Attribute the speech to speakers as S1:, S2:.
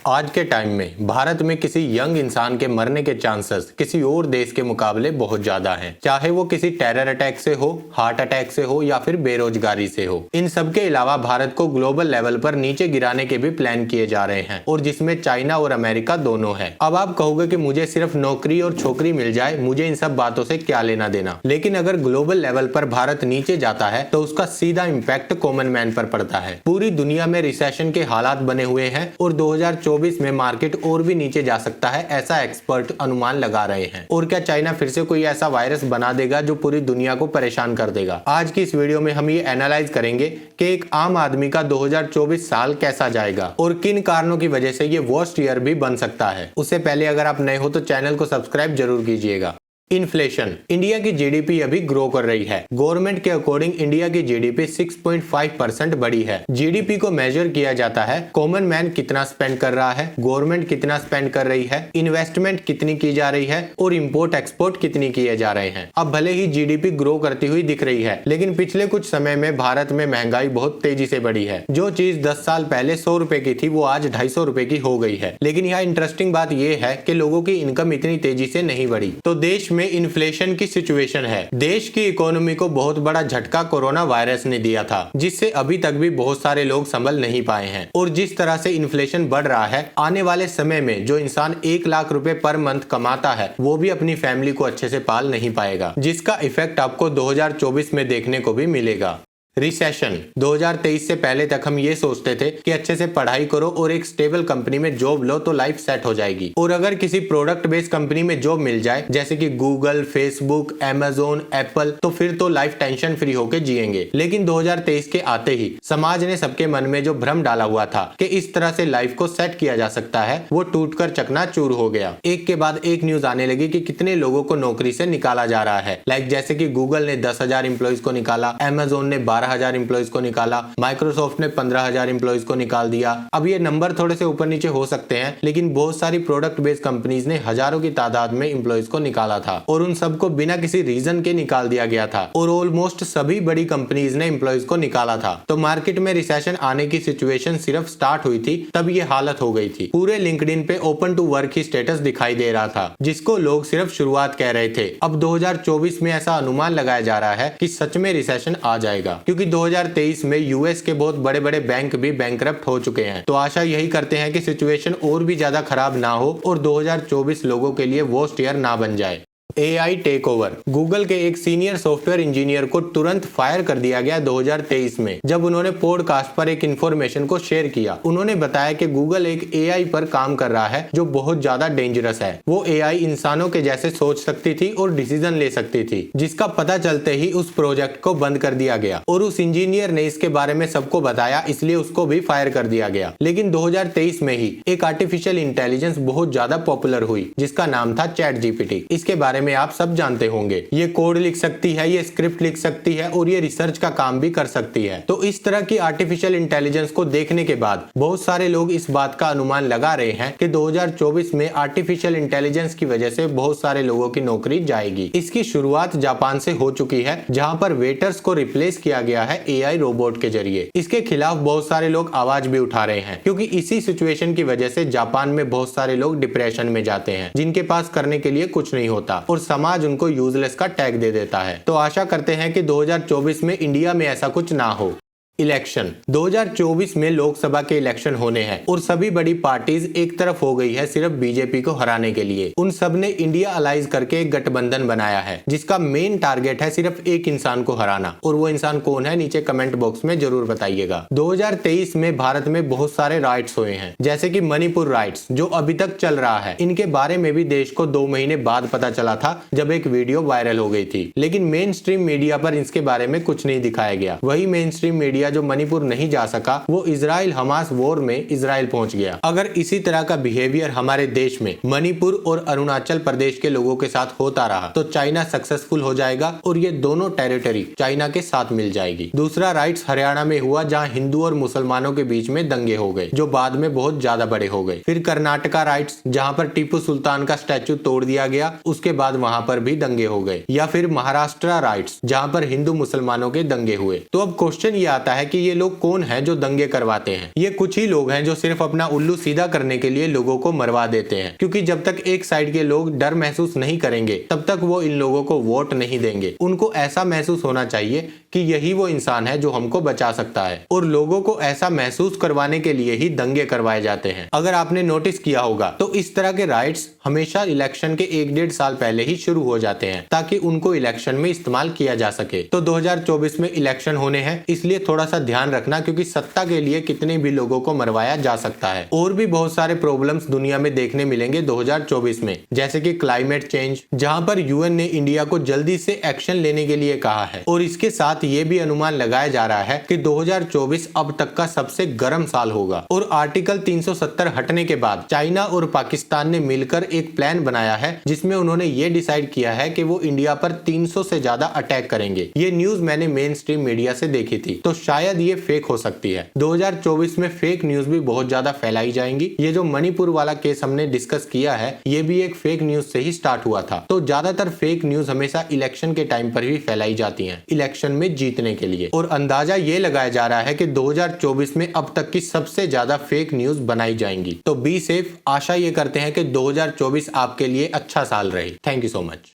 S1: आज के टाइम में भारत में किसी यंग इंसान के मरने के चांसेस किसी और देश के मुकाबले बहुत ज्यादा हैं, चाहे वो किसी टेरर अटैक से हो, हार्ट अटैक से हो या फिर बेरोजगारी से हो। इन सब के अलावा भारत को ग्लोबल लेवल पर नीचे गिराने के भी प्लान किए जा रहे हैं और जिसमें चाइना और अमेरिका दोनों है। अब आप कहोगे कि मुझे सिर्फ नौकरी और छोकरी मिल जाए, मुझे इन सब बातों से क्या लेना देना। लेकिन अगर ग्लोबल लेवल पर भारत नीचे जाता है तो उसका सीधा इम्पैक्ट कॉमन मैन पर पड़ता है। पूरी दुनिया में रिसेशन के हालात बने हुए हैं और 2024 में मार्केट और भी नीचे जा सकता है, ऐसा एक्सपर्ट अनुमान लगा रहे हैं। और क्या चाइना फिर से कोई ऐसा वायरस बना देगा जो पूरी दुनिया को परेशान कर देगा? आज की इस वीडियो में हम ये एनालाइज करेंगे कि एक आम आदमी का 2024 साल कैसा जाएगा और किन कारणों की वजह से ये वर्स्ट ईयर भी बन सकता है। उससे पहले अगर आप नए हो तो चैनल को सब्सक्राइब जरूर कीजिएगा। इन्फ्लेशन। इंडिया की जीडीपी अभी ग्रो कर रही है। गवर्नमेंट के अकॉर्डिंग इंडिया की जीडीपी 6.5% बढ़ी है। जीडीपी को मेजर किया जाता है कॉमन मैन कितना स्पेंड कर रहा है, गवर्नमेंट कितना स्पेंड कर रही है, इन्वेस्टमेंट कितनी की जा रही है और इंपोर्ट एक्सपोर्ट कितनी किए जा रहे हैं। अब भले ही जीडीपी ग्रो करती हुई दिख रही है, लेकिन पिछले कुछ समय में भारत में महंगाई बहुत तेजी से बढ़ी है। जो चीज 10 साल पहले 100 रुपए की थी वो आज 250 रुपए की हो गई है। लेकिन यहाँ इंटरेस्टिंग बात यह है कि लोगों की इनकम इतनी तेजी से नहीं बढ़ी। तो देश में इन्फ्लेशन की सिचुएशन है। देश की इकोनॉमी को बहुत बड़ा झटका कोरोना वायरस ने दिया था, जिससे अभी तक भी बहुत सारे लोग संभल नहीं पाए हैं। और जिस तरह से इन्फ्लेशन बढ़ रहा है, आने वाले समय में जो इंसान 1 लाख रुपए पर मंथ कमाता है वो भी अपनी फैमिली को अच्छे से पाल नहीं पाएगा, जिसका इफेक्ट आपको 2024 में देखने को भी मिलेगा। रिसेशन। 2023 से पहले तक हम ये सोचते थे कि अच्छे से पढ़ाई करो और एक स्टेबल कंपनी में जॉब लो तो लाइफ सेट हो जाएगी। और अगर किसी प्रोडक्ट बेस्ड कंपनी में जॉब मिल जाए जैसे कि गूगल, फेसबुक, अमेजोन, एप्पल, तो फिर तो लाइफ टेंशन फ्री होके जिएंगे। लेकिन 2023 के आते ही समाज ने सबके मन में जो भ्रम डाला हुआ था कि इस तरह से लाइफ को सेट किया जा सकता है, वो टूटकर चकनाचूर हो गया। एक के बाद एक न्यूज आने लगी कि कितने लोगों को नौकरी से निकाला जा रहा है। लाइक जैसे कि गूगल ने 10,000 एम्प्लॉइज को निकाला, अमेजोन ने 12,000 एम्प्लॉइज को निकाला, माइक्रोसॉफ्ट ने 15,000 एम्प्लॉइज को निकाल दिया। अब ये नंबर थोड़े से ऊपर नीचे हो सकते हैं, लेकिन बहुत सारी प्रोडक्ट बेस्ड कंपनीज ने हजारों की तादाद में एम्प्लॉइज को निकाला था और उन सबको बिना किसी रीजन के निकाल दिया गया था। और ऑलमोस्ट सभी बड़ी कंपनीज ने एम्प्लॉइज को निकाला था। तो मार्केट में रिसेशन आने की सिचुएशन सिर्फ स्टार्ट हुई थी तब ये हालत हो गई थी। पूरे लिंक्डइन पे ओपन टू वर्क ही स्टेटस दिखाई दे रहा था, जिसको लोग सिर्फ शुरुआत कह रहे थे। अब 2024 में ऐसा अनुमान लगाया जा रहा है कि सच में रिसेशन आ जाएगा, क्योंकि 2023 में यूएस के बहुत बड़े बड़े बैंक भी बैंकरप्ट हो चुके हैं। तो आशा यही करते हैं कि सिचुएशन और भी ज्यादा खराब ना हो और 2024 लोगों के लिए वर्स्ट ईयर ना बन जाए। AI take over. गूगल के एक सीनियर सॉफ्टवेयर इंजीनियर को तुरंत फायर कर दिया गया 2023 में, जब उन्होंने पॉडकास्ट पर एक इंफॉर्मेशन को शेयर किया। उन्होंने बताया कि गूगल एक AI पर काम कर रहा है जो बहुत ज्यादा डेंजरस है। वो AI इंसानों के जैसे सोच सकती थी और डिसीजन ले सकती थी, जिसका पता चलते ही उस प्रोजेक्ट को बंद कर दिया गया और उस इंजीनियर ने इसके बारे में सबको बताया, इसलिए उसको भी फायर कर दिया गया। लेकिन 2023 में ही एक आर्टिफिशियल इंटेलिजेंस बहुत ज्यादा पॉपुलर हुई, जिसका नाम था ChatGPT। इसके बारे में आप सब जानते होंगे। ये कोड लिख सकती है, ये स्क्रिप्ट लिख सकती है और ये रिसर्च का काम भी कर सकती है। तो इस तरह की आर्टिफिशियल इंटेलिजेंस को देखने के बाद बहुत सारे लोग इस बात का अनुमान लगा रहे हैं कि 2024 में आर्टिफिशियल इंटेलिजेंस की वजह से बहुत सारे लोगों की नौकरी जाएगी। इसकी शुरुआत जापान से हो चुकी है, जहां पर वेटर्स को रिप्लेस किया गया है AI रोबोट के जरिए। इसके खिलाफ बहुत सारे लोग आवाज भी उठा रहे हैं, क्योंकि इसी सिचुएशन की वजह से जापान में बहुत सारे लोग डिप्रेशन में जाते हैं, जिनके पास करने के लिए कुछ नहीं होता और समाज उनको यूजलेस का टैग दे देता है। तो आशा करते हैं कि 2024 में इंडिया में ऐसा कुछ ना हो। इलेक्शन। 2024 में लोकसभा के इलेक्शन होने हैं और सभी बड़ी पार्टीज एक तरफ हो गई है सिर्फ बीजेपी को हराने के लिए। उन सब ने इंडिया अलाइज करके एक गठबंधन बनाया है, जिसका मेन टारगेट है सिर्फ एक इंसान को हराना। और वो इंसान कौन है, नीचे कमेंट बॉक्स में जरूर बताइएगा। 2023 में भारत में बहुत सारे राइट्स हुए हैं, जैसे कि मणिपुर राइट्स जो अभी तक चल रहा है। इनके बारे में भी देश को 2 महीने बाद पता चला था, जब एक वीडियो वायरल हो गई थी। लेकिन मेन स्ट्रीम मीडिया पर इसके बारे में कुछ नहीं दिखाया गया। वही मेन स्ट्रीम मीडिया जो मणिपुर नहीं जा सका, वो इजराइल हमास वॉर में इजराइल पहुंच गया। अगर इसी तरह का बिहेवियर हमारे देश में मणिपुर और अरुणाचल प्रदेश के लोगों के साथ होता रहा तो चाइना सक्सेसफुल हो जाएगा और ये दोनों टेरिटरी चाइना के साथ मिल जाएगी। दूसरा राइट्स हरियाणा में हुआ, जहां हिंदू और मुसलमानों के बीच में दंगे हो गए, जो बाद में बहुत ज्यादा बड़े हो गए। फिर कर्नाटका राइट्स, जहां पर टीपू सुल्तान का स्टैचू तोड़ दिया गया, उसके बाद वहां पर भी दंगे हो गए। या फिर महाराष्ट्र राइट्स, जहां पर हिंदू मुसलमानों के दंगे हुए। तो अब क्वेश्चन ये आता है कि ये लोग कौन हैं जो दंगे करवाते हैं। ये कुछ ही लोग हैं जो सिर्फ अपना उल्लू सीधा करने के लिए लोगों को मरवा देते हैं, क्योंकि जब तक एक साइड के लोग डर महसूस नहीं करेंगे तब तक वो इन लोगों को वोट नहीं देंगे। उनको ऐसा महसूस होना चाहिए कि यही वो इंसान है जो हमको बचा सकता है, और लोगों को ऐसा महसूस करवाने के लिए ही दंगे करवाए जाते हैं। अगर आपने नोटिस किया होगा तो इस तरह के राइट्स हमेशा इलेक्शन के 1-1.5 साल पहले ही शुरू हो जाते हैं, ताकि उनको इलेक्शन में इस्तेमाल किया जा सके। तो 2024 में इलेक्शन होने हैं, इसलिए थोड़ा सा ध्यान रखना, क्योंकि सत्ता के लिए कितने भी लोगों को मरवाया जा सकता है। और भी बहुत सारे प्रॉब्लम्स दुनिया में देखने मिलेंगे 2024 में, जैसे कि क्लाइमेट चेंज, जहां पर यूएन ने इंडिया को जल्दी से एक्शन लेने के लिए कहा है। और इसके साथ ये भी अनुमान लगाया जा रहा है कि 2024 अब तक का सबसे गर्म साल होगा। और आर्टिकल 370 हटने के बाद चाइना और पाकिस्तान ने मिलकर एक प्लान बनाया है, जिसमें उन्होंने ये डिसाइड किया है कि वो इंडिया पर 300 से ज्यादा अटैक करेंगे। ये न्यूज मैंने मेन स्ट्रीम मीडिया से देखी थी, तो शायद ये फेक हो सकती है। 2024 में फेक न्यूज भी बहुत ज्यादा फैलाई जाएंगी। ये जो मणिपुर वाला केस हमने डिस्कस किया है, ये भी एक फेक न्यूज से ही स्टार्ट हुआ था। तो ज्यादातर फेक न्यूज हमेशा इलेक्शन के टाइम पर ही फैलाई जाती हैं, इलेक्शन में जीतने के लिए। और अंदाजा ये लगाया जा रहा है कि 2024 में अब तक की सबसे ज्यादा फेक न्यूज बनाई जाएंगी। तो बी सेफ। आशा ये करते हैं कि 2024 आपके लिए अच्छा साल रहे। Thank you so much.